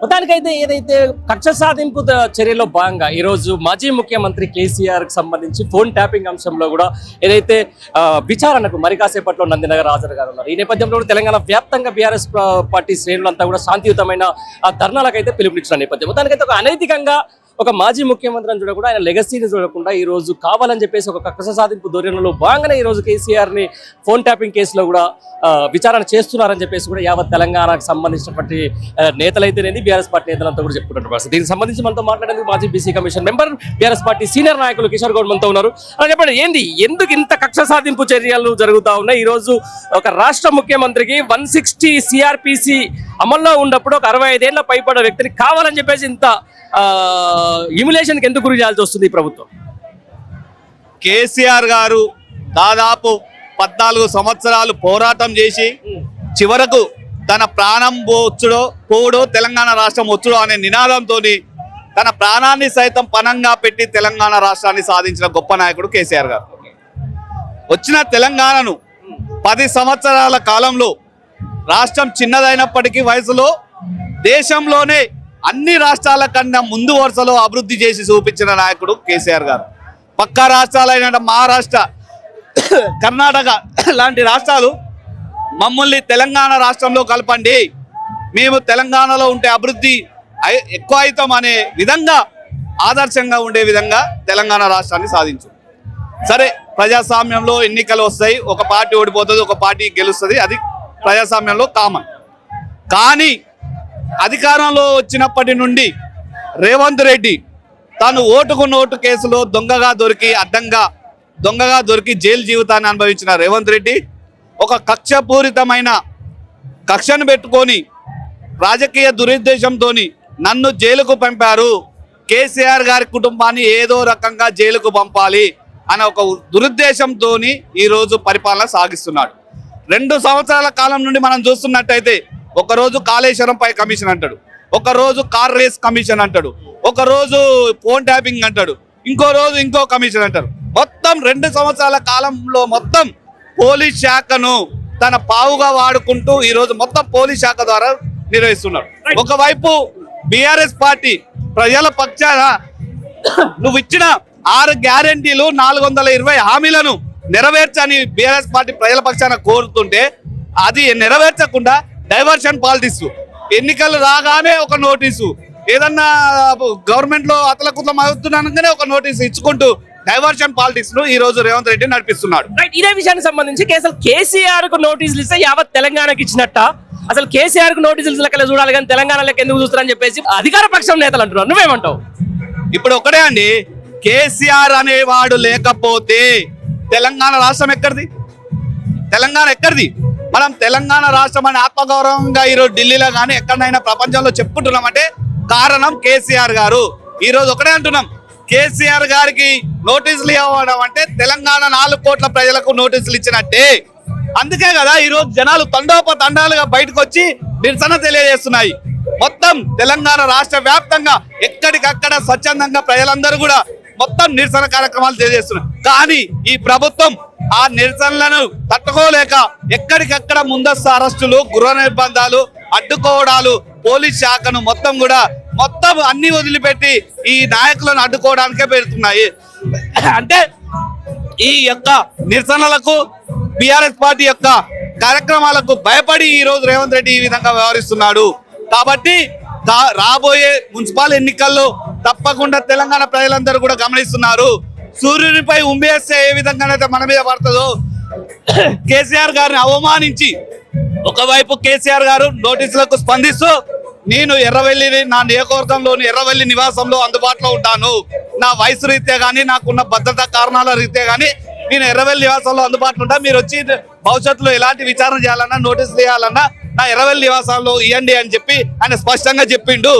మొత్తానికైతే ఏదైతే కక్ష సాధింపు చర్యలో భాగంగా ఈరోజు మాజీ ముఖ్యమంత్రి కేసీఆర్ కి సంబంధించి ఫోన్ ట్యాపింగ్ అంశంలో కూడా ఏదైతే విచారణకు మరి కాసేపట్లో నందినగర్ హాజరు గారు ఉన్నారు. ఈ నేపథ్యంలో తెలంగాణ వ్యాప్తంగా బీఆర్ఎస్ పార్టీ శ్రేణులంతా కూడా శాంతియుతమైన ధర్నాలకైతే పిలుపునిచ్చిన నేపథ్యం. మొత్తానికైతే ఒక అనైతికంగా ఒక మాజీ ముఖ్యమంత్రి అని చూడకుండా ఆయన లెగసీని చూడకుండా ఈ రోజు కావాలని చెప్పేసి ఒక కక్ష సాధింపు ధోరణిలో భాగంగానే ఈ రోజు కేసీఆర్ ని ఫోన్ ట్యాపింగ్ కేసులో కూడా విచారణ చేస్తున్నారని చెప్పేసి కూడా యావత్ తెలంగాణకు సంబంధించినటువంటి నేతలైతేనేది బీఆర్ఎస్ పార్టీ నేతలంతా కూడా చెప్పుకుంటున్నారు పరిస్థితి. దీనికి సంబంధించి మనతో మాట్లాడేందుకు మాజీ BC commission member BRS party senior నాయకులు కిషోర్ గౌడ్ మనతో ఉన్నారు. అలా చెప్పండి, ఎందుకు ఇంత కక్ష సాధింపు చర్యలు జరుగుతూ ఉన్నాయి? ఈ రోజు ఒక రాష్ట్ర ముఖ్యమంత్రికి 160 సిఆర్పిసి అమల్లో ఉన్నప్పుడు ఒక 65 ఏళ్ల పైపడ్డ వ్యక్తిని కావాలని చెప్పేసి ఇంత ఇమ్యులేషన్ కి ఎందుకు గురి చేయాల్సి వస్తుంది ఈ ప్రభుత్వం? కేసీఆర్ గారు దాదాపు 14 సంవత్సరాలు పోరాటం చేసి చివరకు తన ప్రాణం పోడో తెలంగాణ రాష్ట్రం వచ్చుడో అనే నినాదంతో తన ప్రాణాన్ని సైతం పణంగా పెట్టి తెలంగాణ రాష్ట్రాన్ని సాధించిన గొప్ప నాయకుడు కేసీఆర్ గారు. వచ్చిన తెలంగాణను 10 సంవత్సరాల కాలంలో రాష్ట్రం చిన్నదైనప్పటికీ వయసులో దేశంలోనే అన్ని రాష్ట్రాల కన్నా ముందు వరుసలో అభివృద్ధి చేసి చూపించిన నాయకుడు కేసీఆర్ గారు. పక్క రాష్ట్రాలైన మహారాష్ట్ర, కర్ణాటక లాంటి రాష్ట్రాలు మమ్మల్ని తెలంగాణ రాష్ట్రంలో కలపండి, మేము తెలంగాణలో ఉంటే అభివృద్ధి ఎక్కువ అవుతాం అనే విధంగా ఆదర్శంగా ఉండే విధంగా తెలంగాణ రాష్ట్రాన్ని సాధించు. సరే, ప్రజాస్వామ్యంలో ఎన్నికలు వస్తాయి, ఒక పార్టీ ఓడిపోతుంది, ఒక పార్టీ గెలుస్తుంది, అది ప్రజాస్వామ్యంలో కామన్. కానీ అధికారంలో వచ్చినప్పటి నుండి రేవంత్ రెడ్డి తాను ఓటుకు నోటు కేసులో దొంగగా దొరికి జైలు జీవితాన్ని అనుభవించిన రేవంత్ రెడ్డి ఒక కక్షపూరితమైన కక్షను పెట్టుకొని రాజకీయ దురుద్దేశంతో నన్ను జైలుకు పంపారు, కేసీఆర్ గారి కుటుంబాన్ని ఏదో రకంగా జైలుకు పంపాలి అనే ఒక దురుద్దేశంతో ఈరోజు పరిపాలన సాగిస్తున్నాడు. 2 సంవత్సరాల కాలం నుండి మనం చూస్తున్నట్టయితే ఒకరోజు కాళేశ్వరంపై కమిషన్ అంటాడు, ఒకరోజు కార్ రేస్ కమిషన్ అంటాడు, ఒకరోజు ఫోన్ ట్యాపింగ్ అంటాడు, ఇంకో రోజు ఇంకో కమిషన్ అంటారు. మొత్తం 2 సంవత్సరాల కాలంలో మొత్తం పోలీస్ శాఖను తన పావుగా వాడుకుంటూ ఈరోజు మొత్తం పోలీస్ శాఖ ద్వారా నిర్వహిస్తున్నాడు. ఒకవైపు బీఆర్ఎస్ పార్టీ ప్రజల పక్షాన నువ్వు ఇచ్చిన 6 గ్యారెంటీలు 420 హామీలను నెరవేర్చని బీఆర్ఎస్ పార్టీ ప్రజల పక్షాన కోరుతుంటే అది నెరవేర్చకుండా డైవర్షన్ పాలిటిక్స్, ఎన్నికలు రాగానే ఒక నోటీసు, ఏదన్నా గవర్నమెంట్ లో అతలకుతలం అవుతున్నానగానే ఒక నోటీసు ఇచ్చుకుంటూ డైవర్షన్ పాలిటిక్స్ ను ఈ రోజు రేవంత్ రెడ్డి నడిపిస్తున్నాడు. ఇదే విషయానికి సంబంధించి కేసీఆర్ కు నోటీసులు ఇస్తే యావత్ తెలంగాణకి ఇచ్చినట్ట, అసలు కేసీఆర్ కు నోటీసులు లెక్కలు చూడాలి కానీ తెలంగాణలోకి ఎందుకు చూస్తారని చెప్పేసి అధికార పక్షం నేతలు అంటున్నారు. నువ్వేమంటావు? ఇప్పుడు ఒకటే అండి, కేసీఆర్ అనేవాడు లేకపోతే తెలంగాణ రాష్ట్రం ఎక్కడిది? తెలంగాణ ఎక్కడిది? మనం తెలంగాణ రాష్ట్రం అని ఆత్మగౌరవంగా ఈరోజు ఢిల్లీలో కానీ ఎక్కడైనా ప్రపంచంలో చెప్పుకుంటున్నామంటే కారణం కేసీఆర్ గారు. ఈరోజు ఒకటే అంటున్నాం, కేసీఆర్ గారికి నోటీసులు ఇవ్వడం అంటే తెలంగాణ 4 కోట్ల ప్రజలకు నోటీసులు ఇచ్చినట్టే. అందుకే కదా ఈరోజు జనాలు తండోపతండాలుగా బయటకు వచ్చి నిరసన తెలియజేస్తున్నాయి. మొత్తం తెలంగాణ రాష్ట్ర వ్యాప్తంగా ఎక్కడికక్కడ స్వచ్ఛందంగా ప్రజలందరూ కూడా మొత్తం నిరసన కార్యక్రమాలు తెలియజేస్తున్నారు. కానీ ఈ ప్రభుత్వం ఆ నిరసనలను తట్టుకోలేక ఎక్కడికక్కడ ముందస్తు అరెస్టులు, గృహ నిర్బంధాలు, అడ్డుకోవడాలు, పోలీస్ శాఖను మొత్తం అన్ని వదిలిపెట్టి ఈ నాయకులను అడ్డుకోవడానికే పెడుతున్నాయి. అంటే ఈ యొక్క నిరసనలకు బీఆర్ఎస్ పార్టీ యొక్క కార్యక్రమాలకు భయపడి ఈ రోజు రేవంత్ రెడ్డి ఈ విధంగా వ్యవహరిస్తున్నాడు. కాబట్టి రాబోయే మున్సిపల్ ఎన్నికల్లో తప్పకుండా తెలంగాణ ప్రజలందరూ కూడా గమనిస్తున్నారు. సూర్యునిపై ఉమ్మేస్తే ఏ విధంగానైతే మన మీద పడుతుందో కేసీఆర్ గారిని అవమానించి ఒకవైపు కేసీఆర్ గారు నోటీసులకు స్పందిస్తూ నేను ఎర్రవెల్లి, నా నియోజకవర్గంలోని ఎర్రవెల్లి నివాసంలో అందుబాటులో ఉంటాను, నా వయసు రీత్యా కానీ నాకున్న భద్రతా కారణాల రీత్యా కానీ నేను ఎర్రవెల్లి నివాసంలో అందుబాటులో ఉంటా, మీరు వచ్చి భవిష్యత్తులో ఎలాంటి విచారణ చేయాలన్నా నోటీసులు ఇవ్వాలన్నా నా ఎర్రవెల్లి నివాసాల్లో ఇవ్వండి అని చెప్పి ఆయన స్పష్టంగా చెప్పిండు.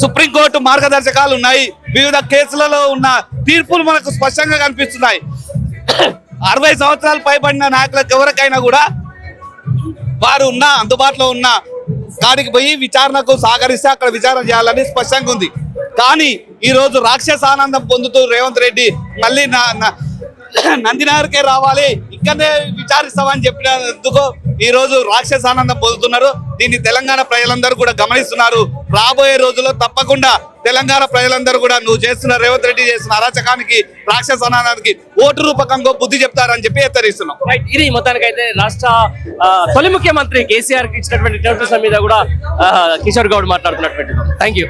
సుప్రీంకోర్టు మార్గదర్శకాలు ఉన్నాయి, వివిధ కేసులలో ఉన్న తీర్పులు మనకు స్పష్టంగా కనిపిస్తున్నాయి. 60 సంవత్సరాలు పైబడిన నాయకులకు ఎవరికైనా కూడా వారు అందుబాటులో ఉన్న కాడికి పోయి విచారణకు సహకరిస్తే అక్కడ విచారణ చేయాలని స్పష్టంగా ఉంది. కానీ ఈరోజు రాక్షస ఆనందం పొందుతూ రేవంత్ రెడ్డి మళ్ళీ నందినగర్కే రావాలి, ఇక్కడనే విచారిస్తామని చెప్పినందుకు ఈ రోజు రాక్షసానందం పొందుతున్నారు. దీన్ని తెలంగాణ ప్రజలందరూ కూడా గమనిస్తున్నారు. రాబోయే రోజుల్లో తప్పకుండా తెలంగాణ ప్రజలందరూ కూడా నువ్వు చేస్తున్న రేవంత్ రెడ్డి చేస్తున్న అరాచకానికి రాక్షసానందానికి ఓటు రూపకంగా బుద్ధి చెప్తారని చెప్పి హెచ్చరిస్తున్నాం. రైట్, ఇది మొత్తానికైతే రాష్ట్ర తొలి ముఖ్యమంత్రి కేసీఆర్ కి ఇచ్చినటువంటి ఇంటర్వ్యూస్ మీద కూడా కిషోర్ గౌడ్ మాట్లాడుతున్నటువంటి. Thank you.